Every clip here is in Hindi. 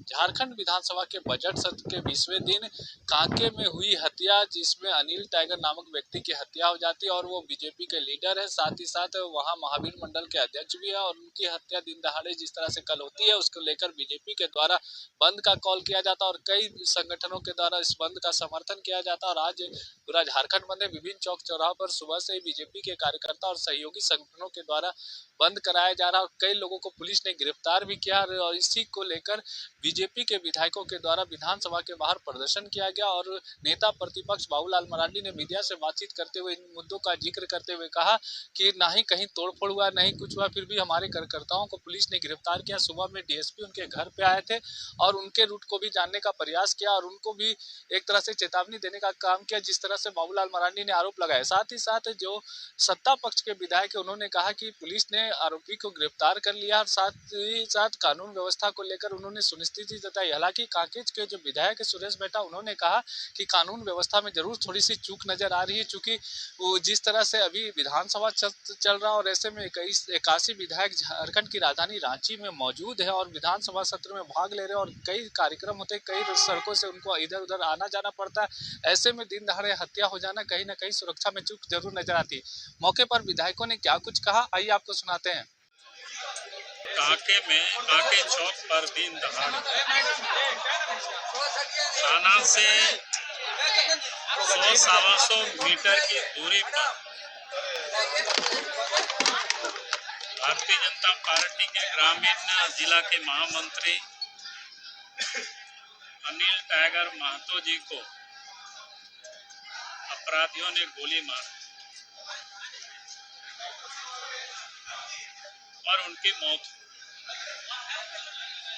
झारखंड विधानसभा के बजट सत्र के 20वें दिन कांके में हुई हत्या, जिसमें अनिल टाइगर नामक व्यक्ति की हत्या हो जाती है और वो बीजेपी के लीडर है, साथ ही साथ वहां महावीर मंडल के अध्यक्ष भी है और उनकी हत्या दिन दहाड़े जिस तरह से कल होती है उसको लेकर बीजेपी के द्वारा बंद का कॉल किया जाता है और कई संगठनों के द्वारा इस बंद का समर्थन किया जाता है। और आज पूरा झारखंड बंद है। विभिन्न चौक चौराहों पर सुबह से ही बीजेपी के कार्यकर्ता और सहयोगी संगठनों के द्वारा बंद कराया जा रहा है और कई लोगों को पुलिस ने गिरफ्तार भी किया और इसी को लेकर बीजेपी के विधायकों के द्वारा विधानसभा के बाहर प्रदर्शन किया गया। और नेता प्रतिपक्ष बाबूलाल मरांडी ने मीडिया से बातचीत करते हुए इन मुद्दों का जिक्र करते हुए कहा कि ना ही कहीं तोड़फोड़ हुआ, नहीं कुछ हुआ, फिर भी हमारे कार्यकर्ताओं को पुलिस ने गिरफ्तार किया। सुबह में डीएसपी उनके घर पे आए थे और उनके रूट को भी जानने का प्रयास किया और उनको भी एक तरह से चेतावनी देने का काम किया, जिस तरह से बाबूलाल मरांडी ने आरोप लगाया। साथ ही साथ जो सत्ता पक्ष के विधायक है उन्होंने कहा कि पुलिस ने आरोपी को गिरफ्तार कर लिया और साथ ही साथ कानून व्यवस्था को लेकर उन्होंने सुनिश्चिति जताई। हालांकि कांकेज के जो विधायक है सुरेश बेटा, उन्होंने कहा कि कानून व्यवस्था में जरूर थोड़ी सी चूक नजर आ रही है, चूंकि वो जिस तरह से अभी विधानसभा चल रहा और ऐसे में 81 विधायक झारखंड की राजधानी रांची में मौजूद है और विधानसभा सत्र में भाग ले रहे हैं और कई कार्यक्रम होते हैं, कई सड़कों से उनको इधर उधर आना जाना पड़ता है। ऐसे में दिन दहाड़े हत्या हो जाना कहीं ना कहीं सुरक्षा में चूक जरूर नजर आती है। मौके पर विधायकों ने क्या कुछ कहा, आइए आपको सुनाते हैं। कांके चौक पर दिन दहाड़े थाना से 100-125 मीटर की दूरी पर भारतीय जनता पार्टी के ग्रामीण जिला के महामंत्री अनिल टाइगर महतो जी को अपराधियों ने गोली मारी और उनकी मौत।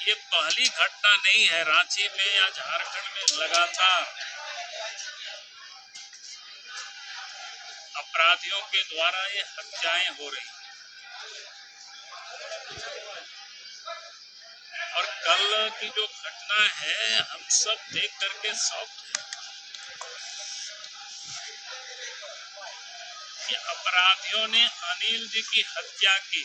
ये पहली घटना नहीं है रांची में या झारखंड में, लगातार अपराधियों के द्वारा ये हत्याएं हो रही और कल की जो घटना है हम सब देख करके शॉक्ड हैं कि अपराधियों ने अनिल जी की हत्या की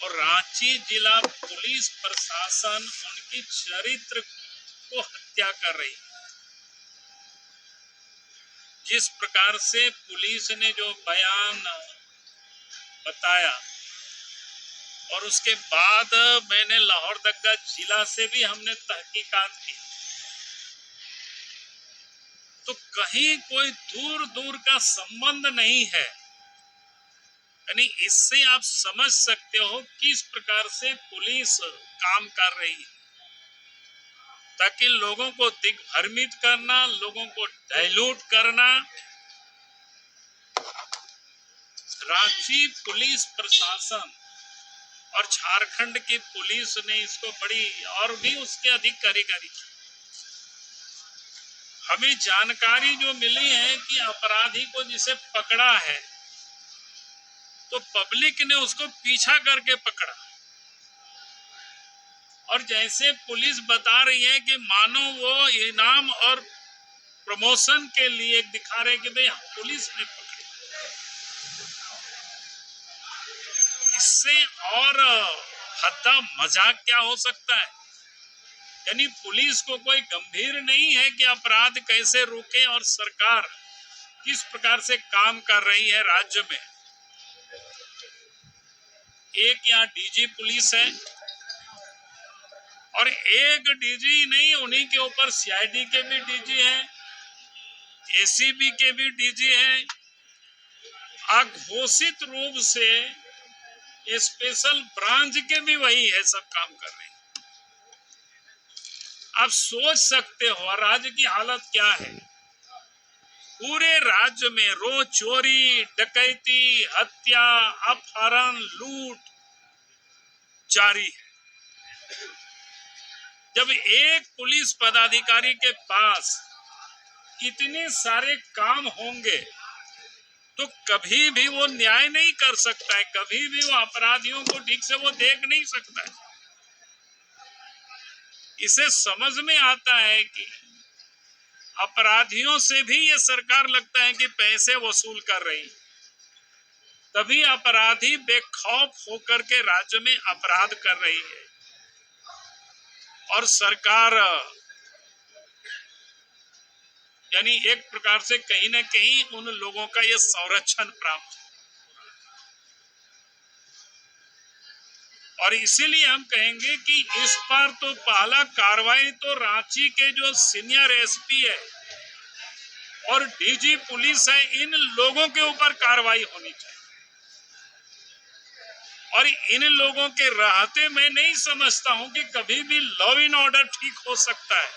और रांची जिला पुलिस प्रशासन उनकी चरित्र को हत्या कर रही है। जिस प्रकार से पुलिस ने जो बयान बताया और उसके बाद मैंने लोहरदगा जिला से भी हमने तहकीकात की, तो कहीं कोई दूर दूर का संबंध नहीं है। यानी इससे आप समझ सकते हो किस प्रकार से पुलिस काम कर रही है ताकि लोगों को दिग्भ्रमित करना, लोगों को डाइल्यूट करना। रांची पुलिस प्रशासन और झारखंड की पुलिस ने इसको बड़ी और भी उसके अधिक कारीगरी की। हमें जानकारी जो मिली है कि अपराधी को जिसे पकड़ा है तो पब्लिक ने उसको पीछा करके पकड़ा और जैसे पुलिस बता रही है कि मानो वो इनाम और प्रमोशन के लिए दिखा रहे कि भाई पुलिस ने पकड़ी। इससे और हद्दा मजाक क्या हो सकता है। यानी पुलिस को कोई गंभीर नहीं है कि अपराध कैसे रोके और सरकार किस प्रकार से काम कर रही है राज्य में। एक यहाँ डीजी पुलिस है और एक डीजी नहीं, उन्हीं के ऊपर सीआईडी के भी डीजी हैं, एसीबी के भी डीजी हैं। अघोषित रूप से स्पेशल ब्रांच के भी वही है, सब काम कर रहे हैं। आप सोच सकते हो राज्य की हालत क्या है। पूरे राज्य में रोज चोरी, डकैती, हत्या, अपहरण, लूट जारी है। जब एक पुलिस पदाधिकारी के पास इतने सारे काम होंगे तो कभी भी वो न्याय नहीं कर सकता है, कभी भी वो अपराधियों को ठीक से वो देख नहीं सकता है। इसे समझ में आता है कि अपराधियों से भी ये सरकार लगता है कि पैसे वसूल कर रही, तभी अपराधी बेखौफ होकर के राज्य में अपराध कर रही है। और सरकार यानी एक प्रकार से कहीं ना कहीं उन लोगों का ये संरक्षण प्राप्त, और इसीलिए हम कहेंगे कि इस पर तो पहला कार्रवाई तो रांची के जो सीनियर एसपी है और डीजी पुलिस है, इन लोगों के ऊपर कार्रवाई होनी चाहिए। और इन लोगों के रहते मैं नहीं समझता हूं कि कभी भी लॉ एंड ऑर्डर ठीक हो सकता है,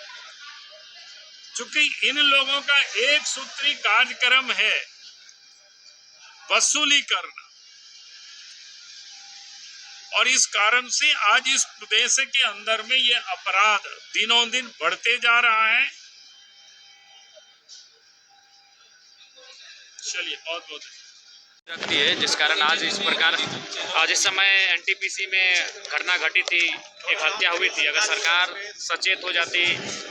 क्योंकि इन लोगों का एक सूत्री कार्यक्रम है वसूली करना, और इस कारण से आज इस प्रदेश के अंदर में ये अपराध दिनों दिन बढ़ते जा रहा है। चलिए, बहुत बहुत रखती है, जिस कारण आज इस प्रकार जिस समय एनटीपीसी में घटना घटी थी, एक हत्या हुई थी, अगर सरकार सचेत हो जाती,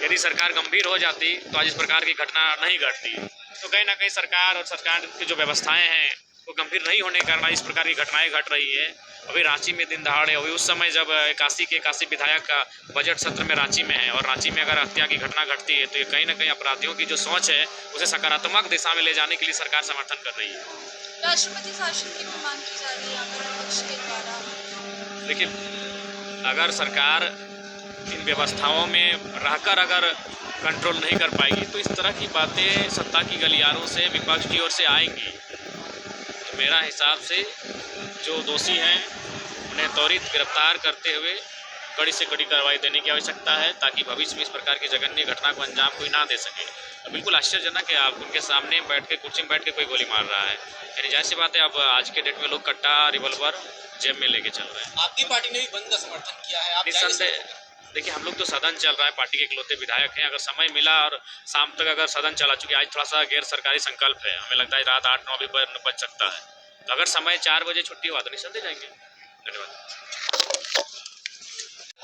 यदि सरकार गंभीर हो जाती तो आज इस प्रकार की घटना नहीं घटती। तो कहीं ना कहीं सरकार और सरकार की जो व्यवस्थाएं हैं वो गंभीर नहीं होने के कारण इस प्रकार की घटनाएं घट रही है। अभी रांची में दिन दहाड़े, अभी उस समय जब काशी विधायक का बजट सत्र में रांची में है और रांची में अगर हत्या की घटना घटती है तो ये कहीं ना कहीं अपराधियों की जो सोच है उसे सकारात्मक दिशा में ले जाने के लिए सरकार समर्थन कर रही है। राष्ट्रपति शासन की भी मांग की जा रही है यहाँ पर विपक्ष के द्वारा। देखिए, अगर सरकार इन व्यवस्थाओं में रहकर अगर कंट्रोल नहीं कर पाएगी तो इस तरह की बातें सत्ता की गलियारों से विपक्ष की ओर से आएंगी। तो मेरा हिसाब से जो दोषी हैं उन्हें त्वरित गिरफ्तार करते हुए कड़ी से कड़ी कार्रवाई देने की आवश्यकता है, ताकि भविष्य में इस प्रकार की जघन्य घटना को अंजाम कोई ना दे सके। अब बिल्कुल आश्चर्यजनक है, आप उनके सामने बैठ के कुर्सी में बैठ के कोई गोली मार रहा है, यानी जाहिर सी बात है अब आज के डेट में लोग कट्टा रिवॉल्वर जेब में लेके चल रहे हैं। आपकी पार्टी ने भी बंद का समर्थन किया है, आप निस्संदेह देखिए, हम लोग तो सदन चल रहा है, पार्टी के इकलौते विधायक हैं, अगर समय मिला और शाम तक अगर सदन चला, चूँकि आज थोड़ा सा गैर सरकारी संकल्प है, हमें लगता है रात 8-9 भी बज सकता है, तो अगर समय 4 बजे छुट्टी हुआ तो निस्संदेह जाएंगे। धन्यवाद।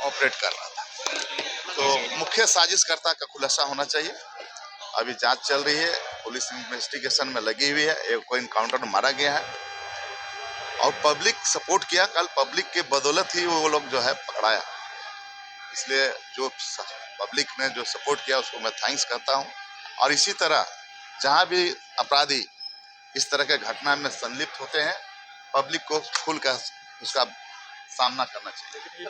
ऑपरेट कर रहा था तो मुख्य साजिशकर्ता का खुलासा होना चाहिए। अभी जांच चल रही है, पुलिस इन्वेस्टिगेशन में लगी हुई है। एक को इनकाउंटर में मारा गया है और पब्लिक सपोर्ट किया, कल पब्लिक के बदौलत ही वो लोग जो है पकड़ाया, इसलिए जो पब्लिक ने जो सपोर्ट किया उसको मैं थैंक्स करता हूं। और इसी तरह जहां भी अपराधी इस तरह के घटना में संलिप्त होते हैं, पब्लिक को खुलकर उसका सामना करना चाहिए।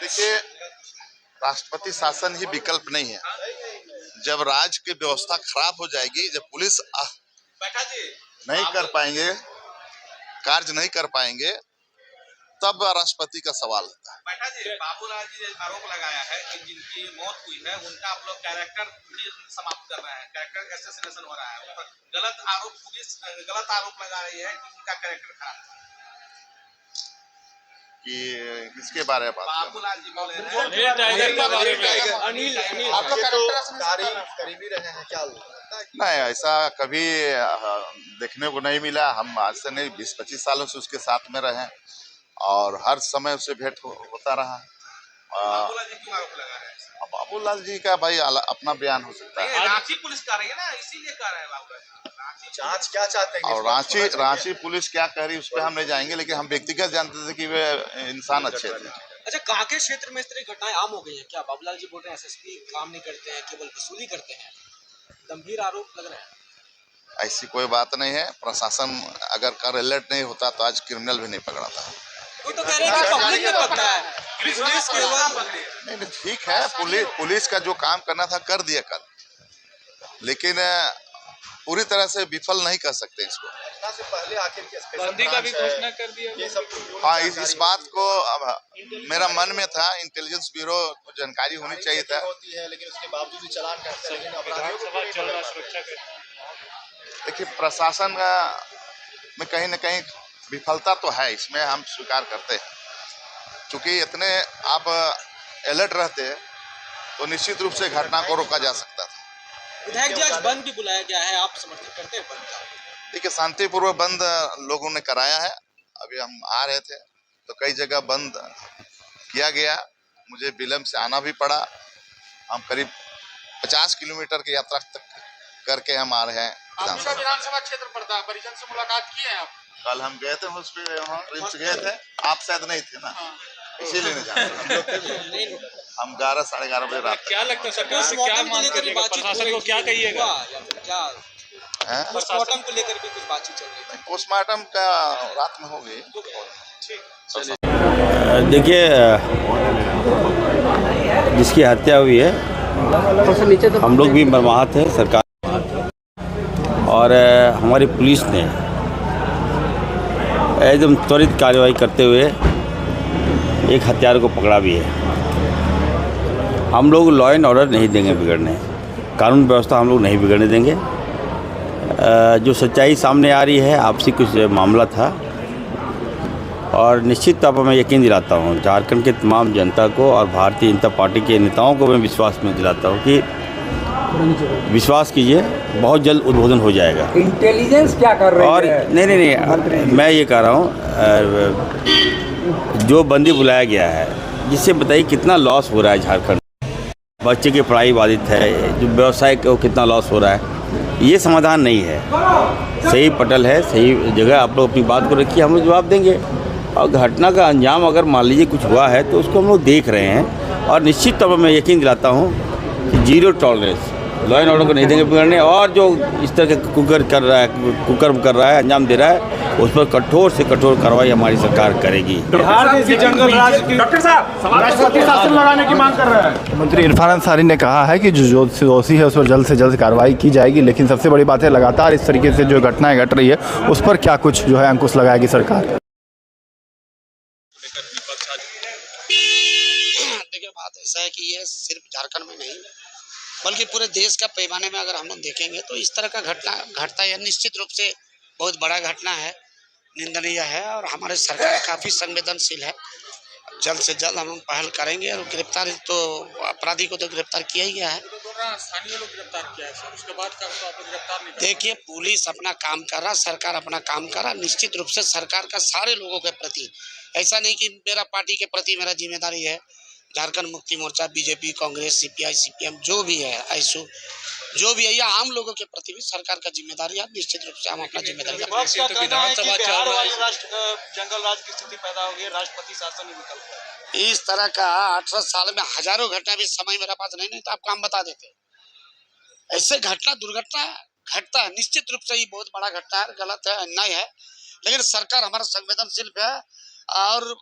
देखिए, राष्ट्रपति शासन ही विकल्प नहीं है। जब राज्य की व्यवस्था खराब हो जाएगी, जब पुलिस नहीं कर पाएंगे, कार्य नहीं कर पाएंगे, तब राष्ट्रपति का सवाल होता है। बैठा जी, बाबूलाल जी ने आरोप लगाया है कि जिनकी मौत हुई है उनका आप लोग कैरेक्टर समाप्त कर रहे हैं, कैरेक्टर असैसिनेशन हो रहा है, गलत आरोप, पुलिस गलत आरोप लगा रही है कि उनका कैरेक्टर खराब है। कि किसके बारे में बात कर बाबूलाल जी बोले हैं अनिल आप लोग करीबी रहे हैं क्या? नहीं, ऐसा कभी देखने को नहीं मिला। हम आज से नहीं 20-25 सालों से उसके साथ में रहे और हर समय उससे भेंट होता रहा। बाबूलाल जी क्यों आरोप लगा रहे हैं? बाबूलाल जी का भाई अपना बयान हो सकता है। रांची पुलिस कर रही है ना, इसीलिए कर रहे हैं बाबूलाल जी। जांच क्या चाहते हैं? और रांची पुलिस क्या कह रही है उस पर हम नहीं जाएंगे, लेकिन हम व्यक्तिगत जानते थे कि वे इंसान अच्छे थे। अच्छा, कांके क्षेत्र में इस तरह की घटनाएं आम हो गई हैं क्या? बाबूलाल जी बोल रहे हैं एसएसपी काम नहीं करते हैं, केवल वसूली करते हैं, गंभीर आरोप लग रहे हैं। ऐसी कोई बात नहीं है। प्रशासन अगर कर अलर्ट नहीं होता तो आज क्रिमिनल भी नहीं पकड़ाता। वो तो कह रहे हैं कि पब्लिक ने पकड़ा है, पुलिस के नहीं, ठीक है, पुलिस का जो काम करना था कर दिया कल, लेकिन पूरी तरह से विफल नहीं कर सकते इसको। से पहले आखिर बंदी का भी घोषणा कर दिया ये सब। हाँ, इस बात को मेरा मन में था, इंटेलिजेंस ब्यूरो को जानकारी होनी चाहिए था। होती है, लेकिन उसके बावजूद भी चालान करते हैं, लेकिन अपराधियों को सुरक्षा करते हैं। देखिए, प्रशासन में कहीं न कहीं विफलता तो है, इसमें हम स्वीकार करते हैं। क्योंकि इतने आप अलर्ट रहते तो निश्चित रूप से घटना को रोका जा सकता था। विधायक जी, आज बंद भी बुलाया गया है, आप समर्थन करते हैं बंद का? देखिए, शांतिपूर्वक बंद लोगों ने कराया है। अभी हम आ रहे थे तो कई जगह बंद किया गया, मुझे विलम्ब से आना भी पड़ा। हम करीब 50 किलोमीटर की यात्रा तक करके हम आ रहे हैं। विधानसभा क्षेत्र पर था, परिजन से मुलाकात किए हैं आप? कल हम गए थे उस पे, वहाँ रिम्स गए थे, आप शायद नहीं थे ना, इसीलिए नहीं जाने। हम 11 साढ़े 11 बजे रात क्या लगता है सरकार से क्या मांग करिएगा, प्रशासन को क्या कहिएगा? या फिर क्या हैं? पोस्टमार्टम को लेकर भी कुछ बातचीत चल रही थी? पोस्टमार्टम का रात में होगी। देखिए, जिसकी हत्या हुई है हम लोग भी मर्माहत है सरकार, और हमारी पुलिस ने एकदम त्वरित कार्रवाई करते हुए एक हत्यारे को पकड़ा भी है। हम लोग लॉ एंड ऑर्डर नहीं देंगे बिगड़ने, कानून व्यवस्था हम लोग नहीं बिगड़ने देंगे। जो सच्चाई सामने आ रही है, आपसी कुछ मामला था, और निश्चित तौर पर मैं यकीन दिलाता हूँ झारखंड के तमाम जनता को और भारतीय जनता पार्टी के नेताओं को मैं विश्वास में दिलाता हूँ कि विश्वास कीजिए, बहुत जल्द उद्बोधन हो जाएगा। इंटेलिजेंस क्या कर रही और है? नहीं, मैं ये कह रहा हूँ, जो बंदी बुलाया गया है, जिससे बताइए कितना लॉस हो रहा है झारखंड, बच्चे की पढ़ाई बाधित है, जो व्यवसाय को कितना लॉस हो रहा है, ये समाधान नहीं है। सही पटल है, सही जगह आप लोग अपनी बात को रखिए, हम लोग जवाब देंगे। और घटना का अंजाम अगर मान लीजिए कुछ हुआ है तो उसको हम लोग देख रहे हैं, और निश्चित तौर पर मैं यकीन दिलाता हूँ कि zero tolerance, law and order को नहीं देंगे बिगड़ने। और जो इस तरह के कुकर्म कर रहा है, अंजाम दे रहा है, उस पर कठोर से कठोर कार्रवाई हमारी सरकार करेगी। बिहार जैसी जंगल राज की डॉक्टर साहब राष्ट्रपति शासन लगाने की मांग कर रहे हैं। मंत्री इरफान अंसारी ने कहा है कि जो दोषी है उस पर जल्द से जल्द कार्रवाई की जाएगी, लेकिन सबसे बड़ी बात है लगातार इस तरीके से जो घटनाएं घट रही है उस पर क्या कुछ जो है अंकुश लगाएगी सरकार। देखिए, बात ऐसा है कि ये सिर्फ झारखंड में नहीं बल्कि पूरे देश का पैमाने में अगर हम लोग देखेंगे तो इस तरह का घटना घटता है, निश्चित रूप से बहुत बड़ा घटना है, निंदनीय है, और हमारे सरकार काफ़ी संवेदनशील है। जल्द से जल्द हम लोग पहल करेंगे, और गिरफ्तार तो अपराधी को तो गिरफ्तार किया ही गया है। स्थानीय लोग गिरफ्तार किया है सर, उसके बाद का तो आप गिरफ्तार नहीं। देखिए, पुलिस अपना काम कर रहा, सरकार अपना काम कर रहा। निश्चित रूप से सरकार का सारे लोगों के प्रति, ऐसा नहीं कि मेरा पार्टी के प्रति मेरा जिम्मेदारी है, Jharkhand Mukti Morcha, BJP, Congress, CPI, CPM जो भी है, आईसू जो भी है, या आम लोगों के प्रति भी सरकार का जिम्मेदारी है। निश्चित रूप से हम अपना जिम्मेदारी जंगल राज की स्थिति पैदा हो गई, राष्ट्रपति शासन ही विकल्प है। इस तरह का 18 साल में हजारों घटना, भी समय मेरे पास नहीं तो आपको हम बता देते। ऐसे घटना दुर्घटना घटता है, निश्चित रूप से ये बहुत बड़ा घटना है, गलत है, अन्याय है, लेकिन सरकार हमारा संवेदनशील है, और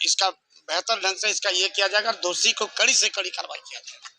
इसका बेहतर ढंग से इसका ये किया जाएगा, दोषी को कड़ी से कड़ी कार्रवाई किया जाएगा।